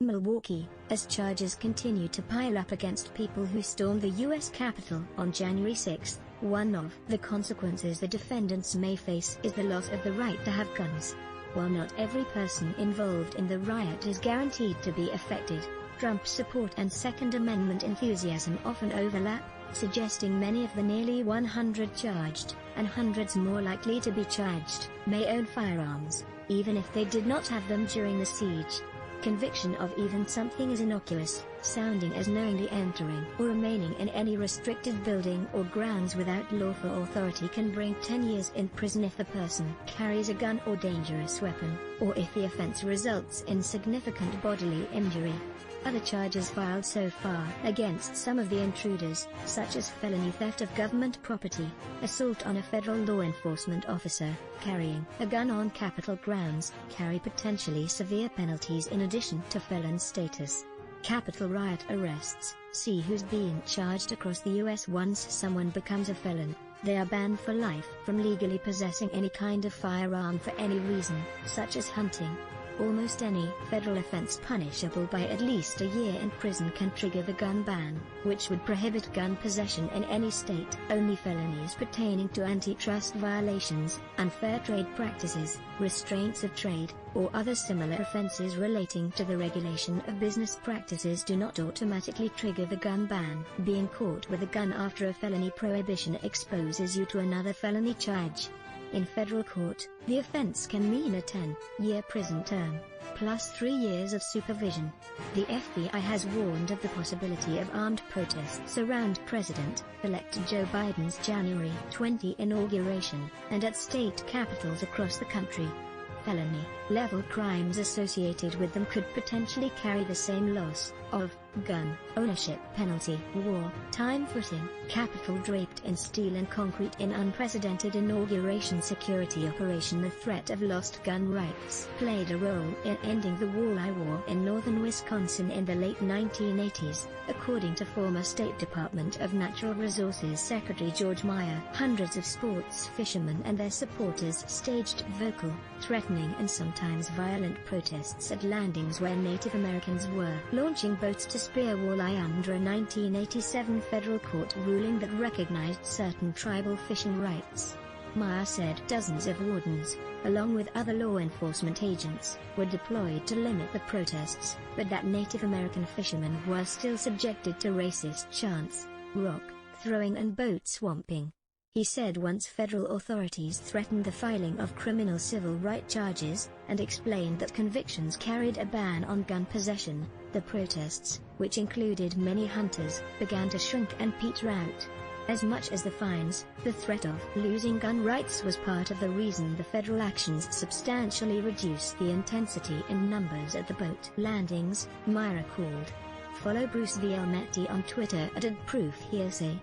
Milwaukee, as charges continue to pile up against people who stormed the U.S. Capitol on January 6, one of the consequences the defendants may face is the loss of the right to have guns. While not every person involved in the riot is guaranteed to be affected, Trump support and Second Amendment enthusiasm often overlap, suggesting many of the nearly 100 charged, and hundreds more likely to be charged, may own firearms, even if they did not have them during the siege. Conviction of even something as innocuous, sounding as knowingly entering or remaining in any restricted building or grounds without lawful authority can bring 10 years in prison if the person carries a gun or dangerous weapon, or if the offense results in significant bodily injury. Other charges filed so far against some of the intruders, such as felony theft of government property, assault on a federal law enforcement officer, carrying a gun on Capitol grounds, carry potentially severe penalties in addition to felon status. Capitol riot arrests, see who's being charged across the U.S. Once someone becomes a felon, they are banned for life from legally possessing any kind of firearm for any reason, such as hunting. Almost any federal offense punishable by at least a year in prison can trigger the gun ban, which would prohibit gun possession in any state. Only felonies pertaining to antitrust violations, unfair trade practices, restraints of trade, or other similar offenses relating to the regulation of business practices do not automatically trigger the gun ban. Being caught with a gun after a felony prohibition exposes you to another felony charge. In federal court, the offense can mean a 10-year prison term, plus 3 years of supervision. The FBI has warned of the possibility of armed protests around President-elect Joe Biden's January 20 inauguration, and at state capitals across the country. Felony-level crimes associated with them could potentially carry the same loss of gun ownership penalty. War-time footing. Capitol draped in steel and concrete in unprecedented inauguration security operation. The threat of lost gun rights played a role in ending the Walleye War in northern Wisconsin in the late 1980s, according to former State Department of Natural Resources Secretary George Meyer. Hundreds of sports fishermen and their supporters staged vocal, threatening and sometimes violent protests at landings where Native Americans were launching boats to spear walleye under a 1987 federal court ruling that recognized certain tribal fishing rights. Meyer said dozens of wardens, along with other law enforcement agents, were deployed to limit the protests, but that Native American fishermen were still subjected to racist chants, rock throwing and boat swamping. He said once federal authorities threatened the filing of criminal civil rights charges, and explained that convictions carried a ban on gun possession, the protests, which included many hunters, began to shrink and peter out. As much as the fines, the threat of losing gun rights was part of the reason the federal actions substantially reduced the intensity and numbers at the boat landings, Meyer called. Follow Bruce Vielmetti on Twitter @ProofHearsay.